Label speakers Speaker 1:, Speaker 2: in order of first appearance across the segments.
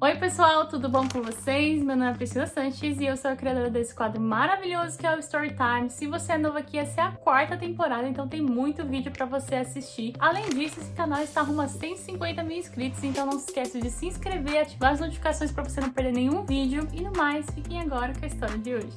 Speaker 1: Oi pessoal, tudo bom com vocês? Meu nome é Priscila Sanches e eu sou a criadora desse quadro maravilhoso que é o Storytime. Se você é novo aqui, essa é a 4ª temporada, então tem muito vídeo pra você assistir. Além disso, esse canal está rumo a 150 mil inscritos, então não se esqueça de se inscrever, ativar as notificações pra você não perder nenhum vídeo. E no mais, fiquem agora com a história de hoje.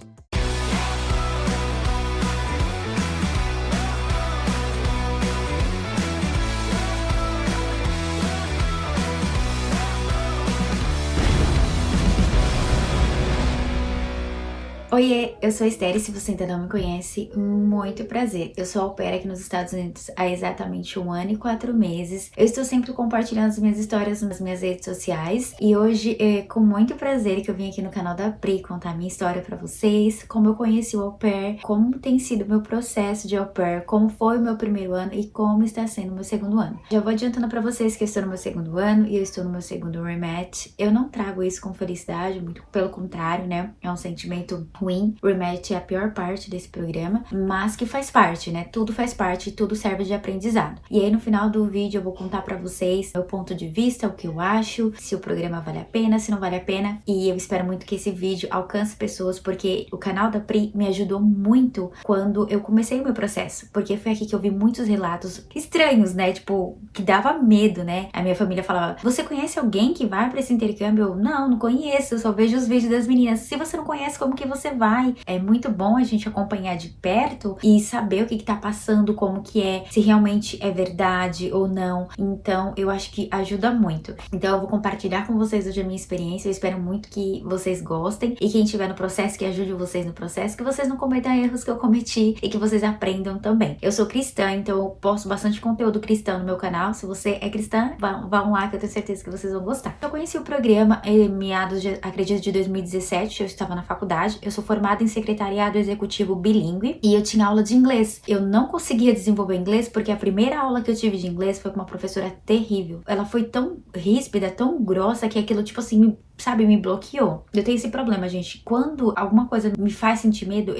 Speaker 2: Oiê, eu sou a Esther e se você ainda não me conhece, muito prazer. Eu sou au pair aqui nos Estados Unidos há exatamente 1 ano e 4 meses. Eu estou sempre compartilhando as minhas histórias nas minhas redes sociais e hoje é com muito prazer que eu vim aqui no canal da Pri contar a minha história pra vocês, como eu conheci o au pair, como tem sido o meu processo de au pair, como foi o meu primeiro ano e como está sendo o meu segundo ano. Já vou adiantando pra vocês que eu estou no meu segundo ano e eu estou no meu segundo rematch. Eu não trago isso com felicidade, muito pelo contrário, né? É um sentimento ruim. O rematch é a pior parte desse programa, mas que faz parte, né? Tudo faz parte e tudo serve de aprendizado. E aí no final do vídeo eu vou contar pra vocês meu ponto de vista, o que eu acho, se o programa vale a pena, se não vale a pena. E eu espero muito que esse vídeo alcance pessoas, porque o canal da Pri me ajudou muito quando eu comecei o meu processo, porque foi aqui que eu vi muitos relatos estranhos, né? Tipo, que dava medo, né? A minha família falava, você conhece alguém que vai pra esse intercâmbio? Eu, não conheço, eu só vejo os vídeos das meninas. Se você não conhece, como que você vai? É muito bom a gente acompanhar de perto e saber o que tá passando, como que é, se realmente é verdade ou não. Então, eu acho que ajuda muito. Então, eu vou compartilhar com vocês hoje a minha experiência. Eu espero muito que vocês gostem e quem estiver no processo, que ajude vocês no processo, que vocês não cometam erros que eu cometi e que vocês aprendam também. Eu sou cristã, então eu posto bastante conteúdo cristão no meu canal. Se você é cristã, vão lá que eu tenho certeza que vocês vão gostar. Eu conheci o programa em meados de, acredito, de 2017. Eu estava na faculdade. Eu sou formada em secretariado executivo bilíngue e eu tinha aula de inglês. Eu não conseguia desenvolver inglês porque a primeira aula que eu tive de inglês foi com uma professora terrível. Ela foi tão ríspida, tão grossa que aquilo, tipo assim, me bloqueou. Eu tenho esse problema, gente. Quando alguma coisa me faz sentir medo,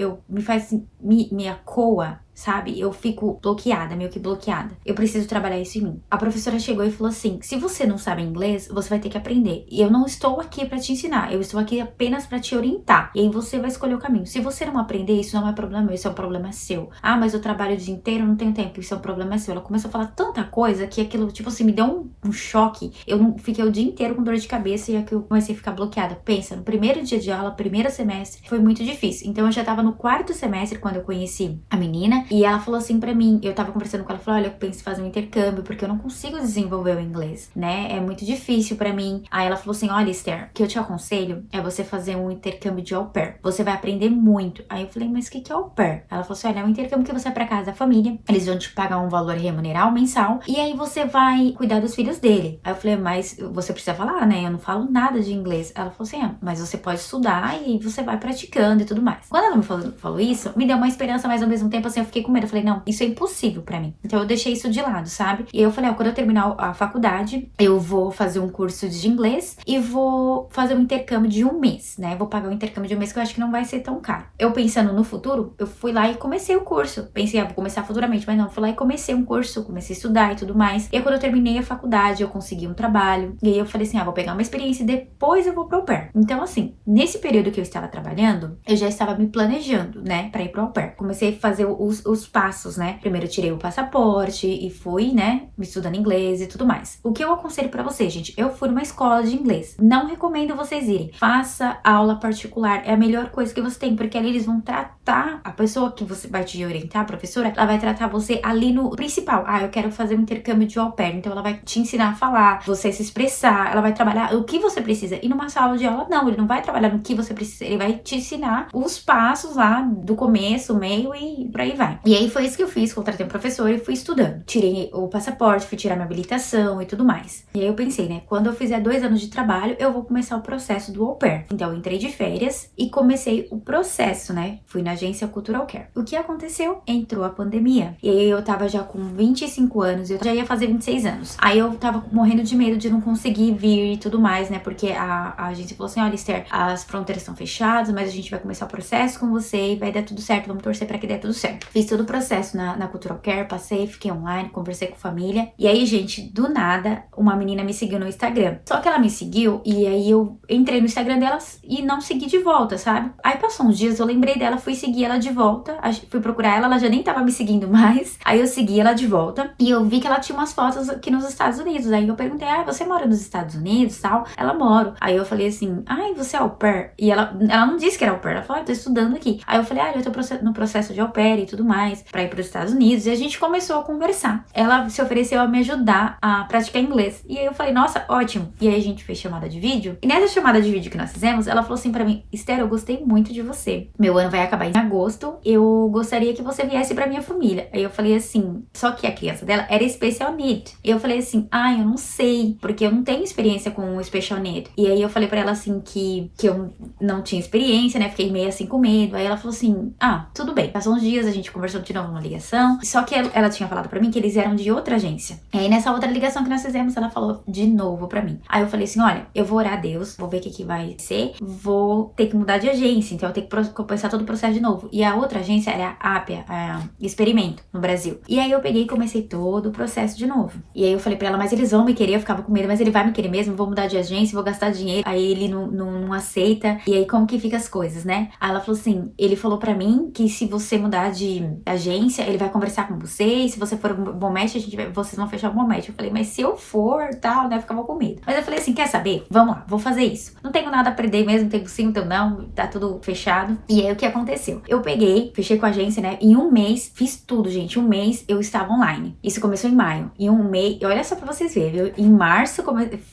Speaker 2: me acoa, sabe? Eu fico bloqueada, meio que bloqueada. Eu preciso trabalhar isso em mim. A professora chegou e falou assim, se você não sabe inglês, você vai ter que aprender. E eu não estou aqui pra te ensinar, eu estou aqui apenas pra te orientar. E aí você vai escolher o caminho. Se você não aprender, isso não é problema meu, isso é um problema seu. Ah, mas eu trabalho o dia inteiro, não tenho tempo, isso é um problema seu. Ela começou a falar tanta coisa que aquilo, tipo assim, me deu um choque. Eu não fiquei o dia inteiro com dor de cabeça e aqui eu comecei a ficar bloqueada. Pensa, no primeiro dia de aula, primeiro semestre, foi muito difícil. Então eu já tava no 4º semestre quando eu conheci a menina e ela falou assim pra mim, eu tava conversando com ela, falou, olha, eu penso em fazer um intercâmbio porque eu não consigo desenvolver o inglês, né? É muito difícil pra mim. Aí ela falou assim, olha, Esther, o que eu te aconselho é você fazer um intercâmbio de au pair. Você vai aprender muito. Aí eu falei, mas o que é au pair? Ela falou assim, olha, é um intercâmbio que você vai pra casa da família, eles vão te pagar um valor remuneral mensal e aí você vai cuidar dos filhos dele. Aí eu falei, mas você precisa falar, né? Eu não falo nada de inglês. Ela falou assim, mas você pode estudar e você vai praticando e tudo mais. Quando ela me falou isso, me deu uma esperança, mas ao mesmo tempo assim, eu fiquei com medo. Eu falei, não, isso é impossível pra mim. Então eu deixei isso de lado, sabe? E eu falei, quando eu terminar a faculdade, eu vou fazer um curso de inglês e vou fazer um intercâmbio de 1 mês, né? Vou pagar um intercâmbio de 1 mês que eu acho que não vai ser tão caro. Eu pensando no futuro, eu fui lá e comecei o curso. Pensei, vou começar futuramente, mas não, fui lá e comecei um curso, comecei a estudar e tudo mais. E aí quando eu terminei a faculdade, eu consegui um trabalho. E aí eu falei assim, vou pegar uma experiência e depois eu vou pro au pair. Então assim, nesse período que eu estava trabalhando, eu já estava me planejando, né, pra ir pro au pair. Comecei a fazer os passos, né? Primeiro eu tirei o passaporte e fui, né, estudando inglês e tudo mais. O que eu aconselho pra vocês, gente, eu fui numa escola de inglês. Não recomendo vocês irem. Faça aula particular, é a melhor coisa que você tem, porque ali eles vão tratar a pessoa que você vai te orientar, a professora, ela vai tratar você ali no principal. Eu quero fazer um intercâmbio de au pair, então ela vai te ensinar a falar, você se expressar, ela vai trabalhar o que você precisa. E numa sala de aula, não, ele não vai trabalhar no que você precisa, ele vai te ensinar os passos lá do começo, meio e por aí vai. E aí foi isso que eu fiz, contratei um professor e fui estudando. Tirei o passaporte, fui tirar minha habilitação e tudo mais. E aí eu pensei, né, quando eu fizer 2 anos de trabalho, eu vou começar o processo do au pair. Então eu entrei de férias e comecei o processo, né, fui na agência Cultural Care. O que aconteceu? Entrou a pandemia. E aí eu tava já com 25 anos, eu já ia fazer 26 anos. Aí eu tava morrendo de medo de não conseguir vir e tudo mais, né, porque a agência falou assim, olha, Esther, as fronteiras estão fechadas, mas a gente vai começar o processo com você e vai dar tudo certo, vamos torcer pra que dê tudo certo. Fiz todo o processo na Cultural Care, passei, fiquei online, conversei com a família. E aí, gente, do nada, uma menina me seguiu no Instagram. Só que ela me seguiu e aí eu entrei no Instagram dela e não segui de volta, sabe? Aí passou uns dias, eu lembrei dela, fui seguir ela de volta, fui procurar ela já nem tava me seguindo mais. Aí eu segui ela de volta e eu vi que ela tinha umas fotos aqui nos Estados Unidos. Aí eu perguntei, você mora nos Estados Unidos, tal? Ela mora. Aí eu falei assim, você é au pair? E ela não disse que era au pair, ela falou, eu tô estudando aqui. Aí eu falei, eu tô no processo de au pair e tudo mais, pra ir pros Estados Unidos. E a gente começou a conversar. Ela se ofereceu a me ajudar a praticar inglês. E aí eu falei, nossa, ótimo. E aí a gente fez chamada de vídeo. E nessa chamada de vídeo que nós fizemos, ela falou assim pra mim, Esther, eu gostei muito de você. Meu ano vai acabar em agosto. Eu gostaria que você viesse pra minha família. Aí eu falei assim, só que a criança dela era special need. E eu falei assim, eu não sei, porque eu não tenho experiência com o special need. E aí eu falei pra ela assim que eu não tinha experiência, né? Fiquei meio assim com medo. Aí ela falou assim, tudo bem. Passou uns dias, a gente conversou de novo numa ligação. Só que ela tinha falado pra mim que eles eram de outra agência. E aí nessa outra ligação que nós fizemos, ela falou de novo pra mim. Aí eu falei assim, olha, eu vou orar a Deus, vou ver o que vai ser. Vou ter que mudar de agência, então eu tenho que começar todo o processo de novo. E a outra agência era a Apia, a Experimento, no Brasil. E aí eu peguei e comecei todo o processo de novo. E aí eu falei pra ela, mas eles vão me querer, eu ficava com medo, mas ele vai me querer mesmo, vou mudar de agência, vou gastar dinheiro. Aí ele não aceita. E aí como que fica as coisas, né? Aí ela falou assim, ele falou pra mim que se você mudar de agência, ele vai conversar com você, e se você for um bom match, vocês vão fechar um bom match. Eu falei, mas se eu for, tal, né? Eu ficava com medo. Mas eu falei assim, quer saber? Vamos lá, vou fazer isso. Não tenho nada a perder mesmo, não tenho sim, não tenho não, tá tudo fechado. E aí o que aconteceu? Eu peguei, fechei com a agência, né? Em um mês, fiz tudo, gente. Um mês eu estava online. Isso começou em maio. Em um mês, olha só pra vocês verem, viu? Em março,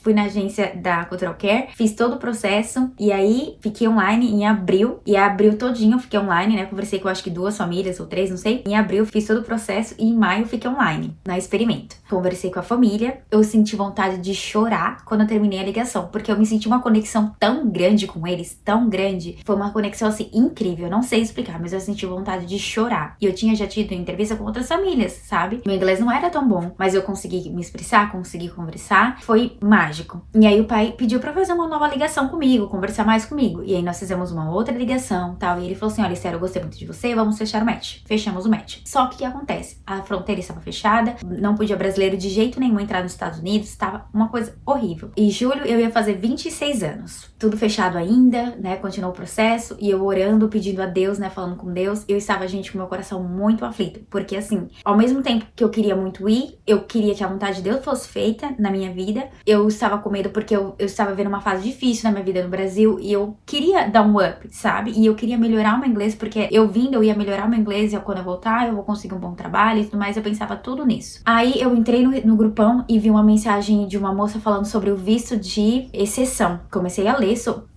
Speaker 2: fui na agência da Cultural Care, fiz todo o processo, e aí fiquei online em abril. E abril todinho eu fiquei online, né? Conversei com acho que 2 famílias ou 3, não sei. Em abril fiz todo o processo e em maio fiquei online, na Experimento. Conversei com a família, eu senti vontade de chorar quando eu terminei a ligação, porque eu me senti uma conexão tão grande com eles, tão grande. Foi uma conexão assim incrível, eu não sei explicar, mas eu senti vontade de chorar. E eu tinha já tido entrevista com outras famílias, sabe? Meu inglês não era tão bom, mas eu consegui me expressar, consegui conversar. Foi mágico. E aí o pai pediu pra fazer uma nova ligação comigo, conversar mais comigo. E aí nós fizemos uma outra ligação, tal, e ele falou assim, olha, Esther, eu gostei muito de você, vamos fechar o match. Fechamos o match. Só que o que acontece? A fronteira estava fechada, não podia brasileiro de jeito nenhum entrar nos Estados Unidos, estava uma coisa horrível. Em julho eu ia fazer 26 anos. Tudo fechado ainda, né? Continuou o processo e eu orando, pedindo a Deus, né? Falando com Deus. Eu estava, gente, com meu coração muito aflito. Porque assim, ao mesmo tempo que eu queria muito ir, eu queria que a vontade de Deus fosse feita na minha vida. Eu estava com medo porque eu estava vendo uma fase difícil na minha vida no Brasil e eu queria dar um up, sabe? E eu queria melhorar o meu inglês porque eu ia melhorar o meu inglês e quando eu voltar eu vou conseguir um bom trabalho e tudo mais. Eu pensava tudo nisso. Aí eu entrei no grupão e vi uma mensagem de uma moça falando sobre o visto de exceção. Comecei a ler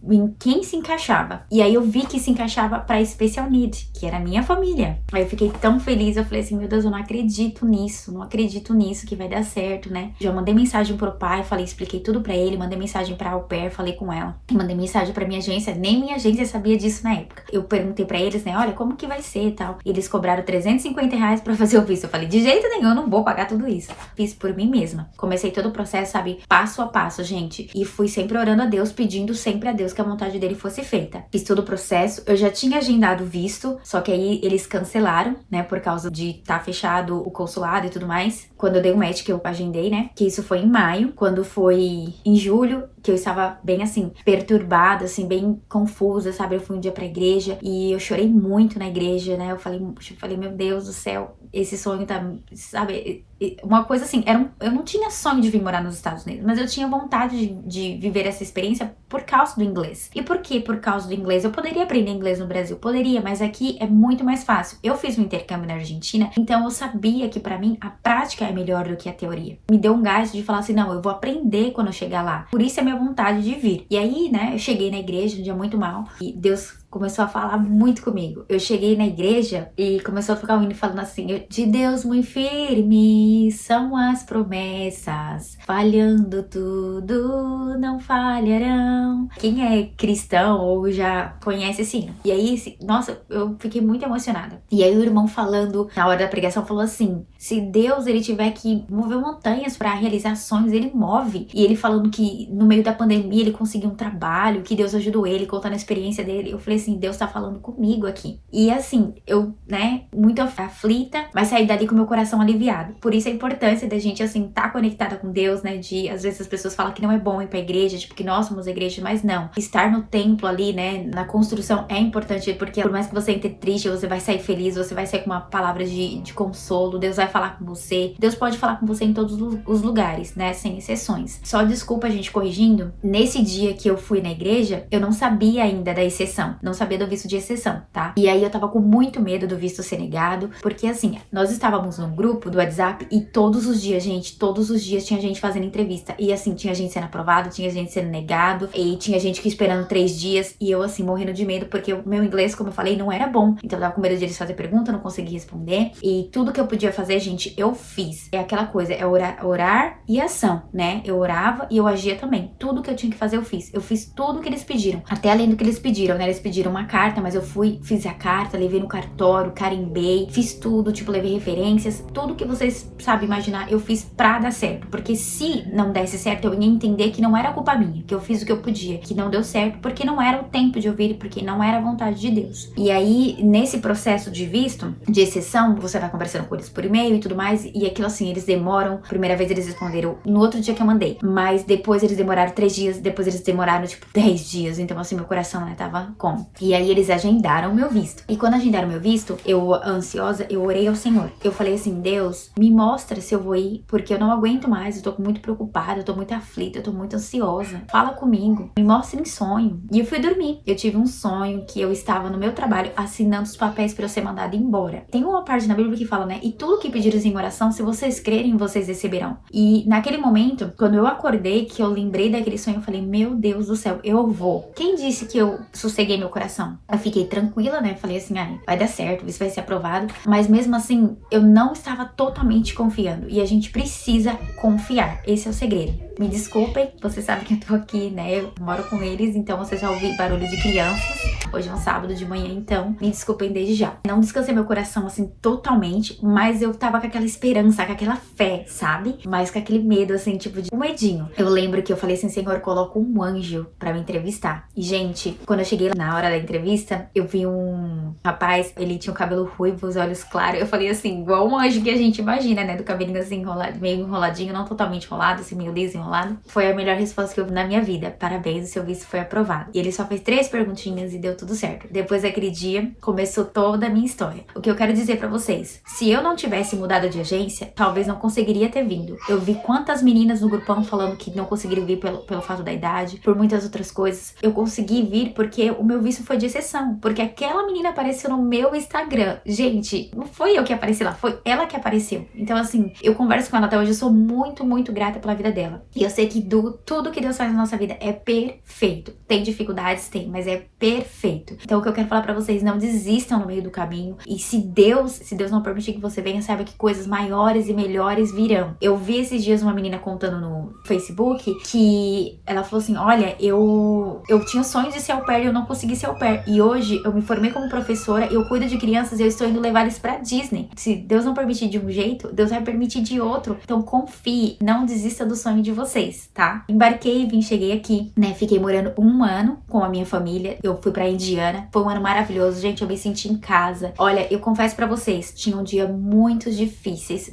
Speaker 2: em quem se encaixava. E aí eu vi que se encaixava pra Special Need, que era a minha família. Aí eu fiquei tão feliz, eu falei assim, meu Deus, eu não acredito nisso que vai dar certo, né? Já mandei mensagem pro pai, expliquei tudo pra ele, mandei mensagem pra au pair, falei com ela. E mandei mensagem pra minha agência, nem minha agência sabia disso na época. Eu perguntei pra eles, né, olha, como que vai ser e tal. E eles cobraram R$350 pra fazer o visto. Eu falei, de jeito nenhum, eu não vou pagar tudo isso. Fiz por mim mesma. Comecei todo o processo, sabe, passo a passo, gente. E fui sempre orando a Deus, pedindo sempre a Deus que a vontade dele fosse feita. Fiz todo o processo, eu já tinha agendado o visto, só que aí eles cancelaram, né, por causa de estar fechado o consulado e tudo mais. Quando eu dei o match que eu agendei, né, que isso foi em maio. Quando foi em julho, que eu estava bem assim, perturbada, assim, bem confusa, sabe? Eu fui um dia pra igreja e eu chorei muito na igreja, né? Eu falei, meu Deus do céu, esse sonho tá, sabe? Uma coisa assim, eu não tinha sonho de vir morar nos Estados Unidos, mas eu tinha vontade de viver essa experiência por causa do inglês. E por que por causa do inglês? Eu poderia aprender inglês no Brasil, poderia, mas aqui é muito mais fácil. Eu fiz um intercâmbio na Argentina, então eu sabia que pra mim a prática é melhor do que a teoria. Me deu um gás de falar assim, não, eu vou aprender quando eu chegar lá. Por isso é minha vontade de vir. E aí, né, eu cheguei na igreja um dia muito mal e Deus começou a falar muito comigo. Eu cheguei na igreja e começou a tocar um hino falando assim, de Deus muito firme são as promessas, falhando tudo não falharão. Quem é cristão ou já conhece esse hino? E aí, nossa, eu fiquei muito emocionada. E aí o irmão falando, na hora da pregação, falou assim, se Deus ele tiver que mover montanhas para realizar sonhos, ele move. E ele falando que no meio da pandemia ele conseguiu um trabalho, que Deus ajudou ele, contando a experiência dele. Eu falei falei assim, Deus tá falando comigo aqui. E assim, eu, né, muito aflita, mas saí dali com meu coração aliviado. Por isso a importância da gente, assim, tá conectada com Deus, né, de, às vezes as pessoas falam que não é bom ir pra igreja, tipo, que nós somos a igreja, mas não. Estar no templo ali, né, na construção é importante, porque por mais que você entre triste, você vai sair feliz, você vai sair com uma palavra de consolo, Deus vai falar com você. Deus pode falar com você em todos os lugares, né, sem exceções. Só desculpa a gente corrigindo, nesse dia que eu fui na igreja, eu não sabia ainda da exceção, não sabia do visto de exceção, tá? E aí eu tava com muito medo do visto ser negado, porque assim, nós estávamos num grupo do WhatsApp e todos os dias, gente, todos os dias tinha gente fazendo entrevista. E assim, tinha gente sendo aprovado, tinha gente sendo negado, e tinha gente que esperando 3 dias, e eu assim, morrendo de medo, porque o meu inglês, como eu falei, não era bom. Então eu tava com medo de eles fazer pergunta, eu não conseguia responder. E tudo que eu podia fazer, gente, eu fiz. É aquela coisa, é orar e ação, né? Eu orava e eu agia também. Tudo que eu tinha que fazer, eu fiz. Eu fiz tudo que eles pediram. Até além do que eles pediram, né? Eles pediram uma carta, mas eu fui, fiz a carta, levei no cartório, carimbei, fiz tudo, tipo, levei referências. Tudo que vocês sabem imaginar, eu fiz pra dar certo. Porque se não desse certo, eu ia entender que não era culpa minha, que eu fiz o que eu podia, que não deu certo, porque não era o tempo de ouvir, porque não era a vontade de Deus. E aí, nesse processo de visto, de exceção, você vai conversando com eles por e-mail e tudo mais, e aquilo assim, eles demoram. Primeira vez eles responderam no outro dia que eu mandei, mas depois eles demoraram 3 dias, depois eles demoraram tipo 10 dias, então assim, meu coração, né, tava como? E aí eles agendaram o meu visto. E quando agendaram o meu visto, eu, ansiosa, eu orei ao Senhor. Eu falei assim, Deus, me mostra se eu vou ir, porque eu não aguento mais, eu tô muito preocupada, eu tô muito aflita, eu tô muito ansiosa. Fala comigo, me mostra em sonho. E eu fui dormir. Eu tive um sonho que eu estava no meu trabalho assinando os papéis pra eu ser mandada embora. Tem uma parte na Bíblia que fala, né, e tudo que pedires em oração, se vocês crerem, vocês receberão. E naquele momento, quando eu acordei, que eu lembrei daquele sonho, eu falei, meu Deus do céu, eu vou. Quem disse que eu sosseguei meu coração? Eu fiquei tranquila, né? Falei assim, ai, vai dar certo, isso vai ser aprovado. Mas mesmo assim, eu não estava totalmente confiando. E a gente precisa confiar. Esse é o segredo. Me desculpem, vocês sabem que eu tô aqui, né? Eu moro com eles, então vocês já ouviram barulho de crianças. Hoje é um sábado de manhã, então me desculpem desde já. Não descansei meu coração, assim, totalmente, mas eu tava com aquela esperança, com aquela fé, sabe? Mas com aquele medo, assim, tipo de um medinho. Eu lembro que eu falei assim, Senhor, coloca um anjo pra me entrevistar. E, gente, quando eu cheguei na hora da entrevista, eu vi um rapaz, ele tinha o cabelo ruivo, os olhos claros. Eu falei assim, igual um anjo que a gente imagina, né? Do cabelinho assim, enrolado, meio enroladinho, não totalmente enrolado, assim, meio liso, enrolado. Foi a melhor resposta que eu vi na minha vida. Parabéns, o seu visto foi aprovado. E ele só fez 3 perguntinhas e deu tudo certo. Depois daquele dia, começou toda a minha história. O que eu quero dizer pra vocês, se eu não tivesse mudado de agência, talvez não conseguiria ter vindo. Eu vi quantas meninas no grupão falando que não conseguiram vir pelo fato da idade, por muitas outras coisas. Eu consegui vir porque o meu visto foi de exceção, porque aquela menina apareceu no meu Instagram. Gente, não foi eu que apareci lá, foi ela que apareceu. Então assim, eu converso com ela até hoje, eu sou muito, muito grata pela vida dela. E eu sei que tudo que Deus faz na nossa vida é perfeito. Tem dificuldades? Tem, mas é perfeito. Então o que eu quero falar pra vocês, não desistam no meio do caminho. E se Deus não permitir que você venha, saiba que coisas maiores e melhores virão. Eu vi esses dias uma menina contando no Facebook que ela falou assim, olha, eu tinha sonhos de ser au pair e eu não consegui ser au pair. E hoje eu me formei como professora, eu cuido de crianças e eu estou indo levar eles pra Disney. Se Deus não permitir de um jeito, Deus vai permitir de outro. Então confie, não desista do sonho de vocês, tá? Embarquei, cheguei aqui, né? Fiquei morando 1 ano com a minha família. Eu fui pra Indiana. Foi um ano maravilhoso, gente. Eu me senti em casa. Olha, eu confesso pra vocês, tinha um dia muito difíceis,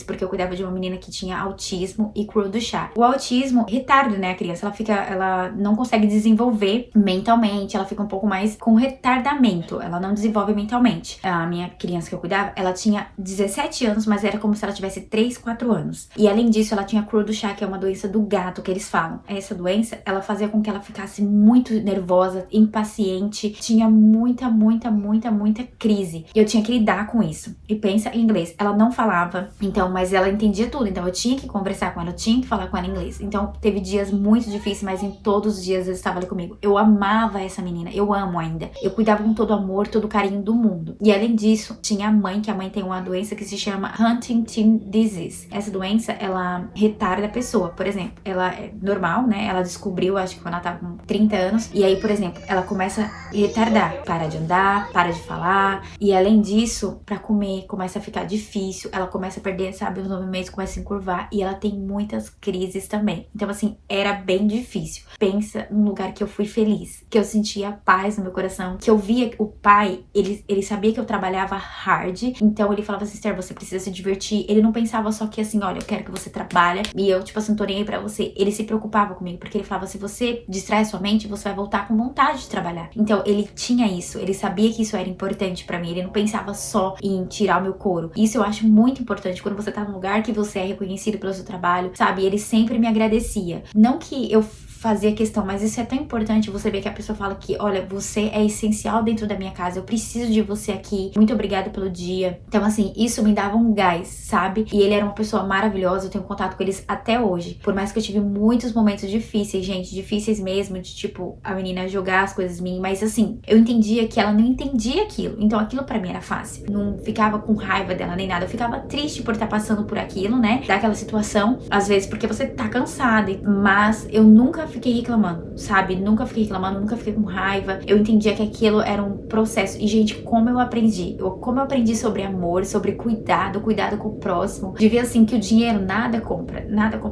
Speaker 2: porque eu cuidava de uma menina que tinha autismo e cru do chá. O autismo retarda, né, a criança? Ela não consegue desenvolver mentalmente, ela fica um pouco mais com retardamento, ela não desenvolve mentalmente. A minha criança que eu cuidava, ela tinha 17 anos, mas era como se ela tivesse 3, 4 anos. E além disso, ela tinha cru do chá, que é uma doença do gato, que eles falam. Essa doença, ela fazia com que ela ficasse muito nervosa, impaciente, tinha muita crise. E eu tinha que lidar com isso. E pensa em inglês. Ela não falava, então, mas ela entendia tudo. Então eu tinha que conversar com ela, eu tinha que falar com ela em inglês. Então teve dias muito difíceis, mas em todos os dias ela estava ali comigo. Eu amava essa menina, eu amo ainda. Eu cuidava com todo o amor, todo o carinho do mundo. E além disso, tinha a mãe, que a mãe tem uma doença que se chama Huntington Disease. Essa doença, ela retarda a pessoa. Por exemplo, ela é normal, né? Ela descobriu, acho que quando ela tava com 30 anos. E aí, por exemplo, ela começa a retardar. Para de andar, para de falar. E além disso, pra comer, começa a ficar difícil. Ela começa a perder, sabe, os movimentos, começa a encurvar. E ela tem muitas crises também. Então, assim, era bem difícil. Pensa num lugar que eu fui feliz, que eu sentia paz no meu coração, que eu via o pai, ele sabia que eu trabalhava hard. Então, ele falava assim, Esther, você precisa se divertir. Ele não pensava só que assim, olha, eu quero que você trabalhe e eu, tipo assim, tô nem aí pra você. Ele se preocupava comigo, porque ele falava, se você distrai sua mente, você vai voltar com vontade de trabalhar. Então, ele tinha isso, ele sabia que isso era importante pra mim, ele não pensava só em tirar o meu couro. Isso eu acho muito importante, quando você tá num lugar que você é reconhecido pelo seu trabalho, sabe? Ele sempre me agradecia. Não que eu fazia questão, mas isso é tão importante, você ver que a pessoa fala que, olha, você é essencial dentro da minha casa, eu preciso de você aqui, muito obrigada pelo dia. Então, assim, isso me dava um gás, sabe? E ele era uma pessoa maravilhosa, eu tenho contato com eles até hoje. Por mais que eu tive muitos momentos difíceis, gente, difíceis mesmo, de tipo, a menina jogar as coisas em mim, mas assim, eu entendia que ela não entendia aquilo, então aquilo pra mim era fácil. Não ficava com raiva dela nem nada, eu ficava triste por estar passando por aquilo, né? Daquela situação, às vezes porque você tá cansada, mas eu nunca fiquei reclamando, sabe? Nunca fiquei reclamando, nunca fiquei com raiva. Eu entendia que aquilo era um processo. E, gente, como eu aprendi? Como eu aprendi sobre amor, sobre cuidado com o próximo. De ver, assim, que o dinheiro nada compra,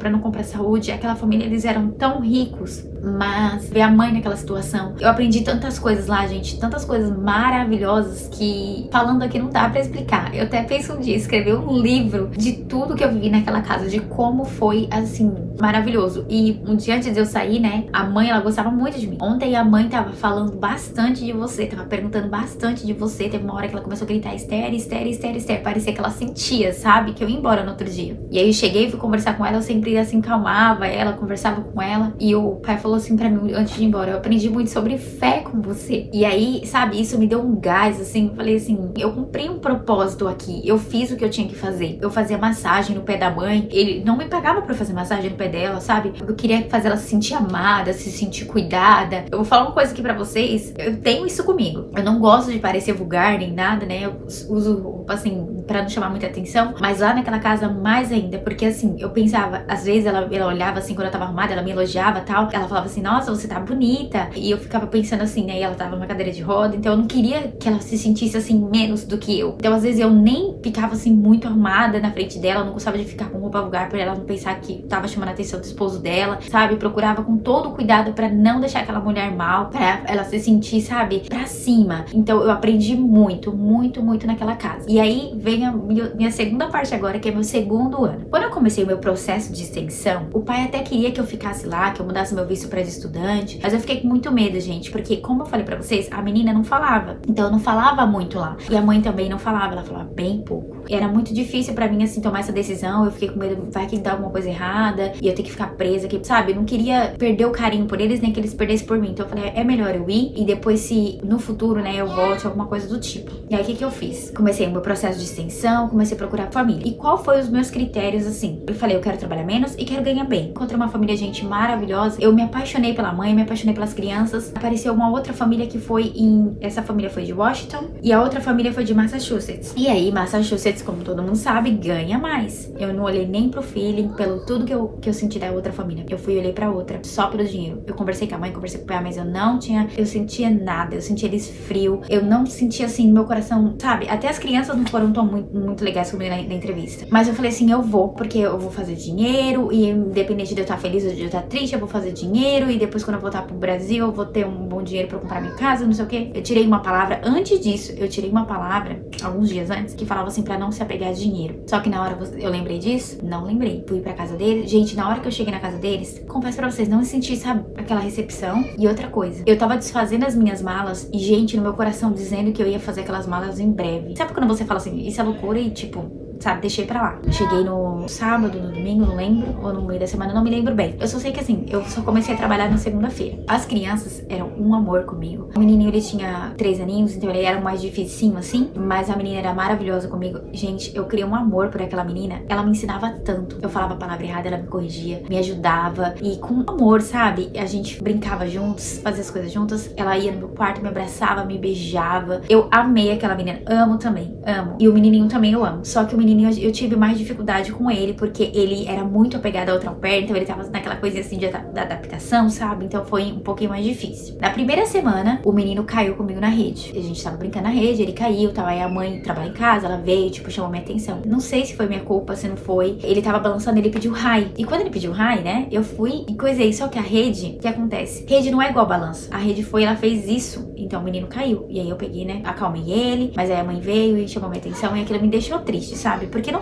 Speaker 2: não compra saúde. Aquela família, eles eram tão ricos, mas ver a mãe naquela situação. Eu aprendi tantas coisas lá, gente, tantas coisas maravilhosas que falando aqui não dá pra explicar. Eu até penso um dia escrever um livro de tudo que eu vivi naquela casa, de como foi, assim, maravilhoso. E um dia antes de eu sair, né, a mãe, ela gostava muito de mim. Ontem a mãe tava falando bastante de você, tava perguntando bastante de você. Teve uma hora que ela começou a gritar, Esther, Esther, Esther, Esther. Parecia que ela sentia, sabe, que eu ia embora no outro dia. E aí eu cheguei e fui conversar com ela, eu sempre assim, calmava ela, conversava com ela. E o pai falou assim pra mim, antes de ir embora, eu aprendi muito sobre fé com você. E aí, sabe, isso me deu um gás, assim, eu falei assim, eu cumpri um propósito aqui, eu fiz o que eu tinha que fazer. Eu fazia massagem no pé da mãe, ele não me pagava pra fazer massagem no pé dela, sabe? Eu queria fazer ela se sentir amada, se sentir cuidada. Eu vou falar uma coisa aqui pra vocês, eu tenho isso comigo. Eu não gosto de parecer vulgar nem nada, né? Eu uso roupa assim, pra não chamar muita atenção, mas lá naquela casa mais ainda, porque assim, eu pensava, às vezes ela olhava assim, quando eu tava arrumada, ela me elogiava e tal, ela falava assim, nossa, você tá bonita, e eu ficava pensando assim, né, e ela tava numa cadeira de roda, então eu não queria que ela se sentisse assim, menos do que eu. Então às vezes eu nem ficava assim, muito arrumada na frente dela, eu não gostava de ficar com roupa vulgar pra ela não pensar que tava chamando a atenção do esposo dela, sabe, procurava com todo o cuidado pra não deixar aquela mulher mal, pra ela se sentir, sabe, pra cima. Então eu aprendi muito, muito, muito naquela casa. E aí vem a minha segunda parte agora, que é meu segundo ano. Quando eu comecei o meu processo de extensão, o pai até queria que eu ficasse lá, que eu mudasse meu visto pra estudante, mas eu fiquei com muito medo, gente, porque como eu falei pra vocês, a menina não falava, então eu não falava muito lá, e a mãe também não falava, ela falava bem pouco. E era muito difícil pra mim, assim, tomar essa decisão, eu fiquei com medo, vai que dá alguma coisa errada, e eu ter que ficar presa aqui, sabe, eu não queria perder o carinho por eles, nem que eles perdessem por mim, então eu falei, é melhor eu ir, e depois se no futuro, né, eu volte, alguma coisa do tipo. E aí o que eu fiz? Comecei o meu processo de extensão, comecei a procurar família. E qual foi os meus critérios, assim? Eu falei, eu quero trabalhar menos e quero ganhar bem. Encontrei uma família, gente, maravilhosa. Eu me apaixonei pela mãe, me apaixonei pelas crianças. Apareceu uma outra família que foi essa família foi de Washington e a outra família foi de Massachusetts. E aí, Massachusetts, como todo mundo sabe, ganha mais. Eu não olhei nem pro feeling, pelo tudo que eu senti da outra família. Eu fui e olhei pra outra, só pelo dinheiro. Eu conversei com a mãe, conversei com o pai, mas eu sentia nada. Eu sentia eles frio. Eu não sentia, assim, no meu coração, sabe? Até as crianças não foram tão muito legais comigo na entrevista. Mas eu falei assim, eu vou, porque eu vou fazer dinheiro, e independente de eu estar feliz ou de eu estar triste, eu vou fazer dinheiro, e depois quando eu voltar pro Brasil, eu vou ter um bom dinheiro pra comprar minha casa, não sei o quê. Eu tirei uma palavra, antes disso, alguns dias antes, que falava assim, pra não se apegar a dinheiro. Só que na hora eu lembrei disso? Não lembrei. Fui pra casa deles. Gente, na hora que eu cheguei na casa deles, confesso pra vocês, não senti, sabe, aquela recepção. E outra coisa, eu tava desfazendo as minhas malas, e gente, no meu coração dizendo que eu ia fazer aquelas malas em breve. Sabe quando você fala assim, isso é loucura e tipo, sabe, deixei pra lá. Cheguei no sábado, no domingo, não lembro, ou no meio da semana, não me lembro bem. Eu só sei que assim, eu só comecei a trabalhar na segunda-feira. As crianças eram um amor comigo. O menininho, ele tinha 3 aninhos, então ele era mais dificinho assim, mas a menina era maravilhosa comigo. Gente, eu criei um amor por aquela menina. Ela me ensinava tanto. Eu falava a palavra errada, ela me corrigia, me ajudava, e com amor, sabe? A gente brincava juntos, fazia as coisas juntas. Ela ia no meu quarto, me abraçava, me beijava. Eu amei aquela menina. Amo também, amo. E o menininho também eu amo. Só que o menino menino eu tive mais dificuldade com ele, porque ele era muito apegado a outra au pair, então ele tava naquela coisinha assim da adaptação, sabe? Então foi um pouquinho mais difícil. Na primeira semana, o menino caiu comigo na rede. A gente tava brincando na rede, ele caiu, tava aí a mãe trabalha em casa, ela veio, tipo, chamou minha atenção. Não sei se foi minha culpa, se não foi. Ele tava balançando, ele pediu hi. E quando ele pediu hi, né, eu fui e coisei. Só que a rede, o que acontece? Rede não é igual balanço. A rede foi, ela fez isso, então o menino caiu. E aí eu peguei, né, acalmei ele, mas aí a mãe veio e chamou minha atenção e aquilo me deixou triste, sabe? Porque não...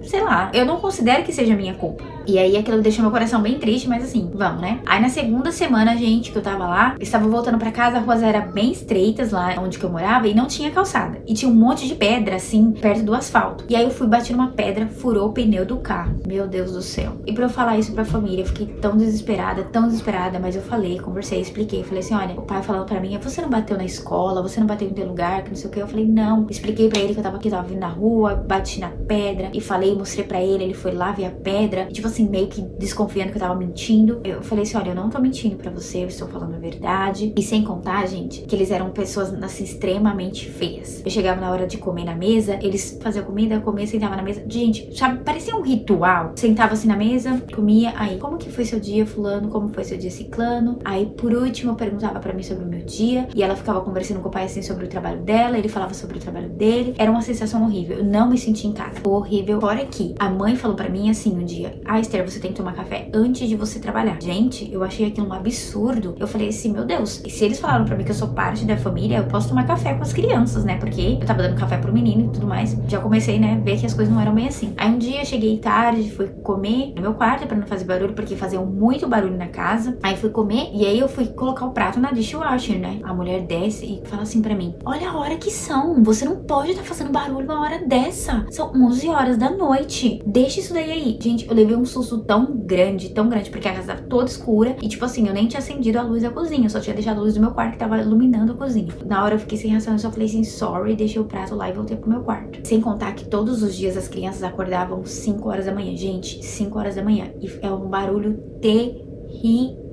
Speaker 2: sei lá, eu não considero que seja minha culpa. E aí aquilo deixou meu coração bem triste, mas assim, vamos, né? Aí na segunda semana, gente, que eu tava lá, eu estava voltando pra casa, as ruas eram bem estreitas lá onde que eu morava e não tinha calçada. E tinha um monte de pedra, assim, perto do asfalto. E aí eu fui bater numa pedra, furou o pneu do carro. Meu Deus do céu. E pra eu falar isso pra família, eu fiquei tão desesperada, mas eu falei, conversei, expliquei. Falei assim, olha, o pai falando pra mim, você não bateu na escola, você não bateu em teu lugar, que não sei o que. Eu falei, não. Expliquei pra ele que eu tava aqui, tava vindo na rua, bati na pedra e falei, mostrei pra ele, ele foi lá ver a pedra, e, tipo assim, meio que desconfiando que eu tava mentindo. Eu falei assim, olha, eu não tô mentindo pra você, eu estou falando a verdade. E sem contar, gente, que eles eram pessoas, assim, extremamente feias. Eu chegava na hora de comer na mesa, eles faziam comida, eu comia, sentava na mesa. Gente, sabe, parecia um ritual. Sentava assim na mesa, comia, aí, como que foi seu dia, fulano? Como foi seu dia, ciclano? Aí, por último, eu perguntava pra mim sobre o meu dia, e ela ficava conversando com o pai, assim, sobre o trabalho dela, ele falava sobre o trabalho dele. Era uma sensação horrível, eu não me senti em casa. Horrível. Fora que a mãe falou pra mim assim um dia, Esther, você tem que tomar café antes de você trabalhar. Gente, eu achei aquilo um absurdo. Eu falei assim, meu Deus, e se eles falaram pra mim que eu sou parte da família, eu posso tomar café com as crianças, né? Porque eu tava dando café pro menino e tudo mais. Já comecei, né, ver que as coisas não eram bem assim. Aí um dia eu cheguei tarde, fui comer no meu quarto pra não fazer barulho, porque faziam muito barulho na casa. Aí fui comer e aí eu fui colocar o prato na dishwasher, né? A mulher desce e fala assim pra mim, olha a hora que são, você não pode estar fazendo barulho uma hora dessa. São 11 horas da noite. Deixa isso daí aí. Gente, eu levei um susto tão grande, porque a casa tava toda escura e, tipo assim, eu nem tinha acendido a luz da cozinha, eu só tinha deixado a luz do meu quarto que tava iluminando a cozinha. Na hora eu fiquei sem reação, eu só falei assim, sorry, deixei o prato lá e voltei pro meu quarto. Sem contar que todos os dias as crianças acordavam 5 horas da manhã. Gente, 5 horas da manhã. E é um barulho terrível.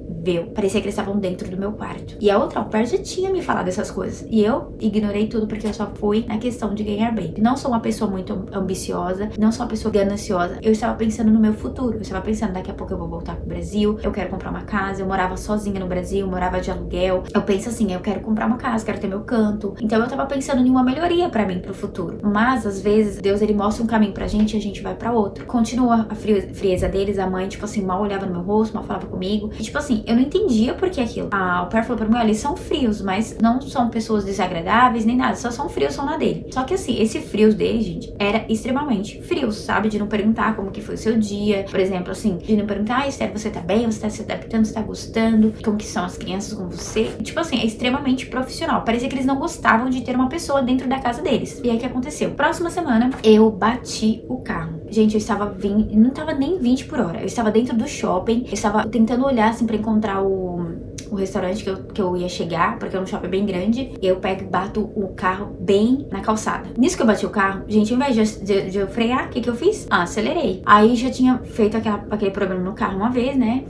Speaker 2: Parecia que eles estavam dentro do meu quarto. E a outra au pair já tinha me falado essas coisas. E eu ignorei tudo porque eu só fui na questão de ganhar bem. Não sou uma pessoa muito ambiciosa, não sou uma pessoa gananciosa. Eu estava pensando no meu futuro. Eu estava pensando, daqui a pouco eu vou voltar pro Brasil, eu quero comprar uma casa. Eu morava sozinha no Brasil, morava de aluguel. Eu penso assim, eu quero comprar uma casa, quero ter meu canto. Então eu tava pensando em uma melhoria pra mim, pro futuro. Mas às vezes Deus, ele mostra um caminho pra gente e a gente vai pra outro. Continua a frieza deles, a mãe, tipo assim, mal olhava no meu rosto, mal falava comigo. E tipo assim, eu não entendia por que aquilo. A au pair falou pra mim, olha, eles são frios, mas não são pessoas desagradáveis nem nada, só são frios, são na dele. Só que assim, esse frios dele, gente, era extremamente frios, sabe? De não perguntar como que foi o seu dia, por exemplo, assim, de não perguntar, Esther, você tá bem? Você tá se adaptando? Você tá gostando? Como que são as crianças com você? E, tipo assim, é extremamente profissional. Parecia que eles não gostavam de ter uma pessoa dentro da casa deles. E aí, o que aconteceu? Próxima semana, eu bati o carro. Gente, eu estava não tava nem 20 por hora. Eu estava dentro do shopping, eu estava tentando olhar, assim, pra encontrar o restaurante que eu ia chegar, porque é um shopping bem grande, e eu pego e bato o carro bem na calçada. Nisso que eu bati o carro, gente, ao invés de eu frear, o que eu fiz? Acelerei. Aí já tinha feito aquele problema no carro uma vez, né?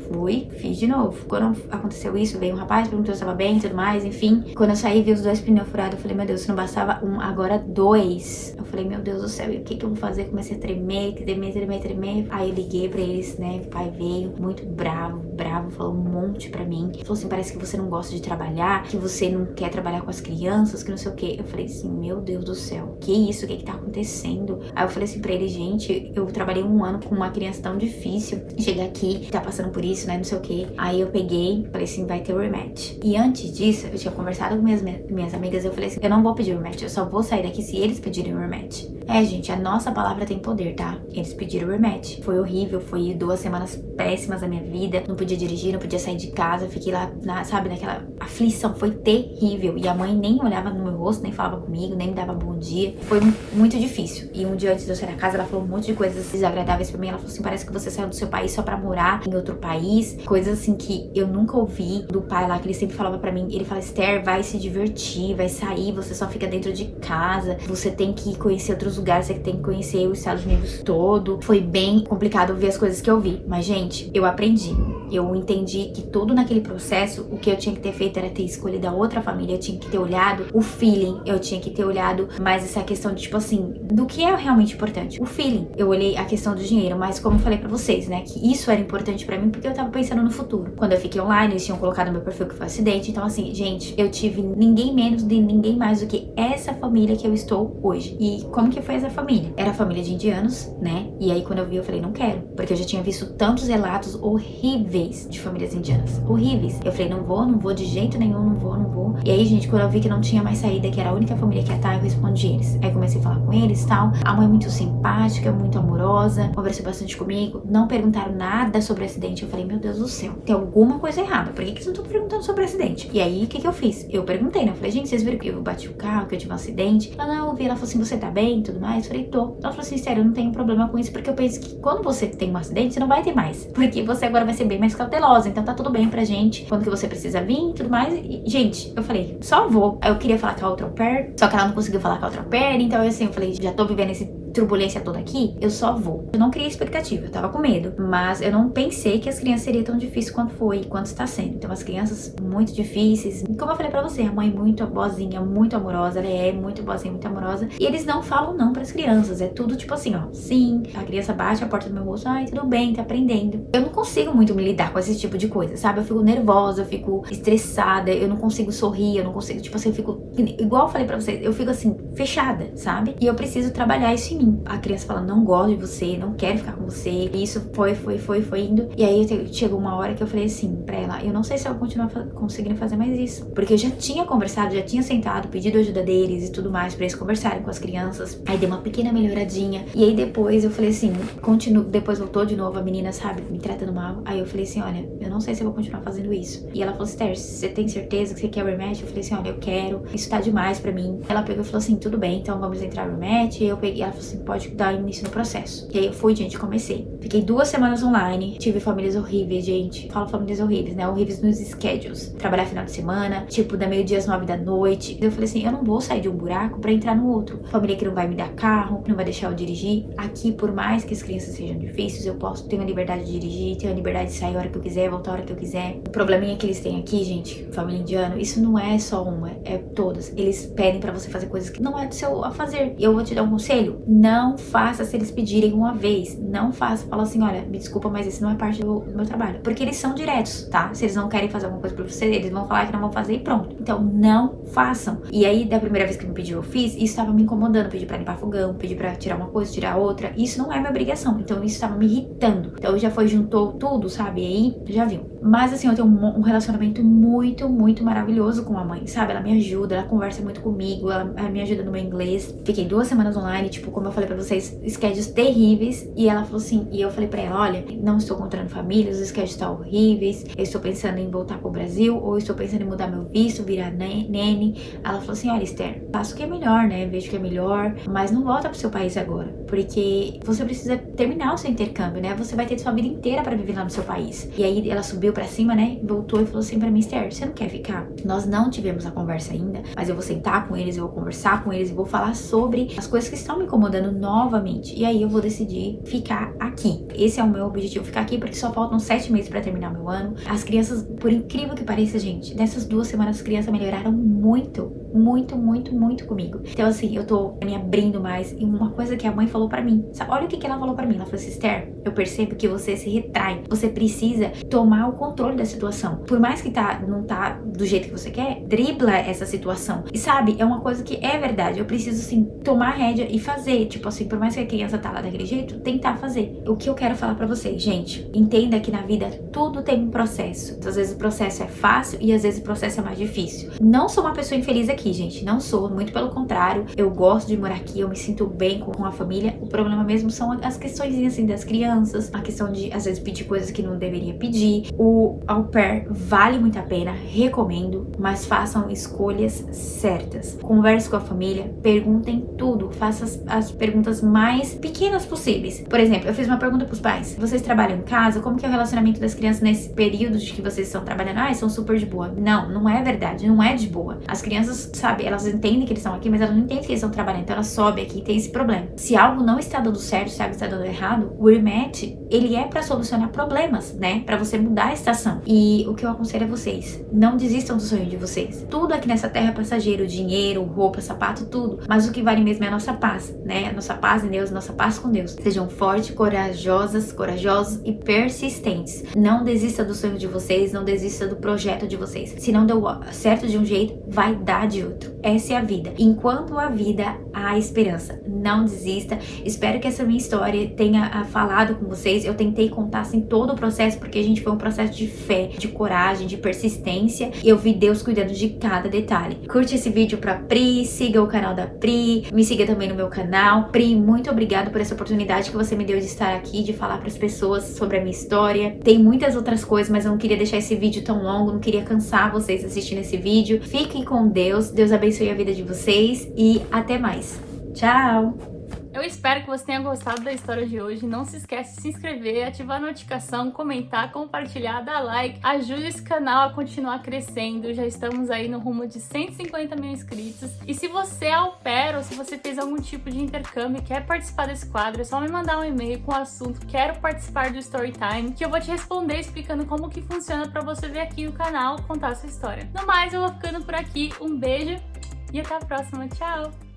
Speaker 2: Fiz de novo. Quando aconteceu isso, veio um rapaz, perguntou se eu estava bem e tudo mais, enfim. Quando eu saí, vi os 2 pneus furados, eu falei, meu Deus, se não bastava um, agora 2. Eu falei, meu Deus do céu, e o que eu vou fazer? Comecei a tremer. Aí eu liguei pra eles, né? O pai veio, muito bravo, falou um monte pra mim. Falou assim, parece que você não gosta de trabalhar, que você não quer trabalhar com as crianças, que não sei o que. Eu falei assim, meu Deus do céu, que isso? O que tá acontecendo? Aí eu falei assim pra ele, gente, eu trabalhei 1 ano com uma criança tão difícil, chegar aqui, tá passando por isso, né, não sei o que. Aí eu peguei, falei assim, vai ter rematch. E antes disso, eu tinha conversado com minhas amigas, eu falei assim, eu não vou pedir rematch, eu só vou sair daqui se eles pedirem rematch. Gente, a nossa palavra tem poder, tá? Eles pediram rematch. Foi horrível, foi 2 semanas péssimas da minha vida, não podia dirigir, não podia sair de casa, fiquei lá, sabe, naquela aflição, foi terrível. E a mãe nem olhava no meu rosto, nem falava comigo, nem me dava bom dia. Foi muito difícil. E um dia antes de eu sair da casa, ela falou um monte de coisas desagradáveis pra mim. Ela falou assim, parece que você saiu do seu país só pra morar em outro país. Coisas assim que eu nunca ouvi do pai lá, que ele sempre falava pra mim. Ele fala, Esther, vai se divertir, vai sair, você só fica dentro de casa, você tem que conhecer outros lugares, você tem que conhecer os Estados Unidos todo. Foi bem complicado ouvir as coisas que eu vi. Mas, gente, eu aprendi. Eu entendi que tudo naquele processo, o que eu tinha que ter feito era ter escolhido a outra família, eu tinha que ter olhado o feeling, eu tinha que ter olhado mais essa questão de, tipo assim, do que é realmente importante. O feeling. Eu olhei a questão do dinheiro, mas como eu falei pra vocês, né, que isso era importante pra mim porque eu tava pensando no futuro. Quando eu fiquei online, eles tinham colocado no meu perfil que foi um acidente, então assim, gente, eu tive ninguém menos de ninguém mais do que essa família que eu estou hoje. E como que foi essa família? Era família de indianos, né? E aí quando eu vi, eu falei, não quero, porque eu já tinha visto tantos relatos horríveis de famílias indianas, horríveis. Eu falei, não vou de jeito nenhum, não vou. E aí, gente, quando eu vi que não tinha mais saída, que era a única família que ia estar, eu respondi eles. Aí comecei a falar com eles e tal. A mãe muito simpática, muito amorosa, conversou bastante comigo, não perguntaram nada sobre o acidente. Eu falei, meu Deus do céu, tem alguma coisa errada, por que vocês não estão perguntando sobre o acidente? E aí, o que eu fiz? Eu perguntei, né? Eu falei, gente, vocês viram que eu bati o carro, que eu tive um acidente? Ela, não, eu vi. Ela falou assim, você tá bem e tudo mais? Eu falei, tô. Ela falou assim, sério, eu não tenho problema com isso, porque eu penso que quando você tem um acidente, você não vai ter mais, porque você agora vai ser bem mais cautelosa, então tá tudo bem pra gente, quando que você precisa vir e tudo mais. E, gente, eu falei, só vou. Aí eu queria falar com a outra au pair, só que ela não conseguiu falar com a outra au pair, então assim, eu falei, já tô vivendo esse turbulência toda aqui, eu só vou. Eu não criei expectativa, eu tava com medo, mas eu não pensei que as crianças seria tão difícil quanto foi e quanto está sendo. Então as crianças muito difíceis, e como eu falei pra você, a mãe muito boazinha, muito amorosa, ela é muito boazinha, muito amorosa, e eles não falam não pras crianças, é tudo tipo assim, ó, sim, a criança bate a porta do meu rosto, ai, tudo bem, tá aprendendo. Eu não consigo muito me lidar com esse tipo de coisa, sabe? Eu fico nervosa, eu fico estressada, eu não consigo sorrir, eu não consigo, tipo assim, eu fico, igual eu falei pra vocês, eu fico assim, fechada, sabe? E eu preciso trabalhar isso em mim. A criança fala, não gosto de você, não quero ficar com você. E isso foi indo. E aí chegou uma hora que eu falei assim pra ela, eu não sei se eu vou continuar conseguindo fazer mais isso. Porque eu já tinha conversado, já tinha sentado, pedido ajuda deles e tudo mais pra eles conversarem com as crianças. Aí deu uma pequena melhoradinha. E aí depois eu falei assim, depois voltou de novo a menina, sabe, me tratando mal. Aí eu falei assim, olha, eu não sei se eu vou continuar fazendo isso. E ela falou assim, Ter, você tem certeza que você quer rematch? Eu falei assim, olha, eu quero, isso tá demais pra mim. Ela pegou e falou assim, tudo bem, então vamos entrar no rematch. E eu peguei, ela falou assim, pode dar início no processo. E aí eu fui, gente, comecei. Fiquei 2 semanas online, tive famílias horríveis, gente. Falo famílias horríveis, né? Horríveis nos schedules. Trabalhar final de semana, tipo, da meio-dia às 9 da noite. Eu falei assim, eu não vou sair de um buraco pra entrar no outro. Família que não vai me dar carro, não vai deixar eu dirigir. Aqui, por mais que as crianças sejam difíceis, eu posso ter a liberdade de dirigir, ter a liberdade de sair a hora que eu quiser, voltar a hora que eu quiser. O probleminha que eles têm aqui, gente, família indiana, isso não é só uma, é todas. Eles pedem pra você fazer coisas que não é do seu a fazer. E eu vou te dar um conselho, não faça se eles pedirem uma vez. Não faça. Fala assim, olha, me desculpa, mas esse não é parte do meu trabalho. Porque eles são diretos, tá? Se eles não querem fazer alguma coisa pra você, eles vão falar que não vão fazer e pronto. Então, não façam. E aí, da primeira vez que me pediu, eu fiz, isso tava me incomodando. Pedi pra limpar fogão, pedi pra tirar uma coisa, tirar outra. Isso não é minha obrigação. Então, isso tava me irritando. Então, já juntou tudo, sabe? E aí, já viu. Mas, assim, eu tenho um relacionamento muito, muito maravilhoso com a mãe, sabe? Ela me ajuda, ela conversa muito comigo, ela me ajuda no meu inglês. Fiquei 2 semanas online, tipo, como eu falei pra vocês, schedules terríveis. E ela falou assim, e eu falei pra ela, olha, não estou encontrando família, os schedules estão horríveis, eu estou pensando em voltar pro Brasil, ou estou pensando em mudar meu visto, virar nene. Ela falou assim, olha, Esther, faça o que é melhor, né? Veja o que é melhor, mas não volta pro seu país agora, porque você precisa terminar o seu intercâmbio, né? Você vai ter sua vida inteira pra viver lá no seu país. E aí ela subiu pra cima, né? Voltou e falou assim pra mim, Esther, você não quer ficar? Nós não tivemos a conversa ainda, mas eu vou sentar com eles, eu vou conversar com eles e vou falar sobre as coisas que estão me incomodando novamente. E aí eu vou decidir ficar aqui. Esse é o meu objetivo, ficar aqui, porque só faltam 7 meses pra terminar meu ano. As crianças, por incrível que pareça, gente, nessas 2 semanas as crianças melhoraram muito, muito, muito, muito comigo. Então assim, eu tô me abrindo mais. E uma coisa que a mãe falou pra mim, sabe? Olha o que ela falou pra mim. Ela falou assim, Esther, eu percebo que você se retrai. Você precisa tomar o controle da situação. Por mais que não tá do jeito que você quer, dribla essa situação. E sabe, é uma coisa que é verdade. Eu preciso, assim, tomar a rédea e fazer. Tipo assim, por mais que a criança tá lá daquele jeito, tentar fazer. O que eu quero falar pra vocês, gente, entenda que na vida tudo tem um processo. Às vezes o processo é fácil e às vezes o processo é mais difícil. Não sou uma pessoa infeliz aqui, gente. Não sou, muito pelo contrário. Eu gosto de morar aqui, eu me sinto bem com a família. O problema mesmo são as questões, assim, das crianças. A questão de, às vezes, pedir coisas que não deveria pedir. O au pair vale muito a pena, recomendo, mas façam escolhas certas. Converse com a família, perguntem tudo, faça as perguntas mais pequenas possíveis. Por exemplo, eu fiz uma pergunta pros pais. Vocês trabalham em casa? Como que é o relacionamento das crianças nesse período de que vocês estão trabalhando? Ah, são super de boa. Não, não é verdade, não é de boa. As crianças sabe, elas entendem que eles estão aqui, mas elas não entendem que eles estão trabalhando, então elas sobem aqui e tem esse problema. Se algo não está dando certo, se algo está dando errado, o rematch, ele é pra solucionar problemas, né, pra você mudar a estação. E o que eu aconselho a vocês, não desistam do sonho de vocês. Tudo aqui nessa terra é passageiro, dinheiro, roupa, sapato, tudo, mas o que vale mesmo é a nossa paz, né, a nossa paz em Deus, a nossa paz com Deus. Sejam fortes, corajosos e persistentes. Não desista do sonho de vocês, não desista do projeto de vocês. Se não deu certo de um jeito, vai dar de outro. Essa é a vida. Enquanto há vida, há esperança. Não desista. Espero que essa minha história tenha falado com vocês. Eu tentei contar assim todo o processo, porque a gente foi um processo de fé, de coragem, de persistência. E eu vi Deus cuidando de cada detalhe. Curte esse vídeo pra Pri, siga o canal da Pri, me siga também no meu canal. Pri, muito obrigada por essa oportunidade que você me deu de estar aqui, de falar para as pessoas sobre a minha história. Tem muitas outras coisas, mas eu não queria deixar esse vídeo tão longo, não queria cansar vocês assistindo esse vídeo. Fiquem com Deus, Deus abençoe a vida de vocês e até mais. Tchau!
Speaker 1: Eu espero que você tenha gostado da história de hoje. Não se esquece de se inscrever, ativar a notificação, comentar, compartilhar, dar like. Ajude esse canal a continuar crescendo. Já estamos aí no rumo de 150 mil inscritos. E se você é au pair ou se você fez algum tipo de intercâmbio e quer participar desse quadro, é só me mandar um e-mail com o assunto "Quero participar do Storytime", que eu vou te responder explicando como que funciona para você vir aqui no canal contar a sua história. No mais, eu vou ficando por aqui. Um beijo e até a próxima. Tchau!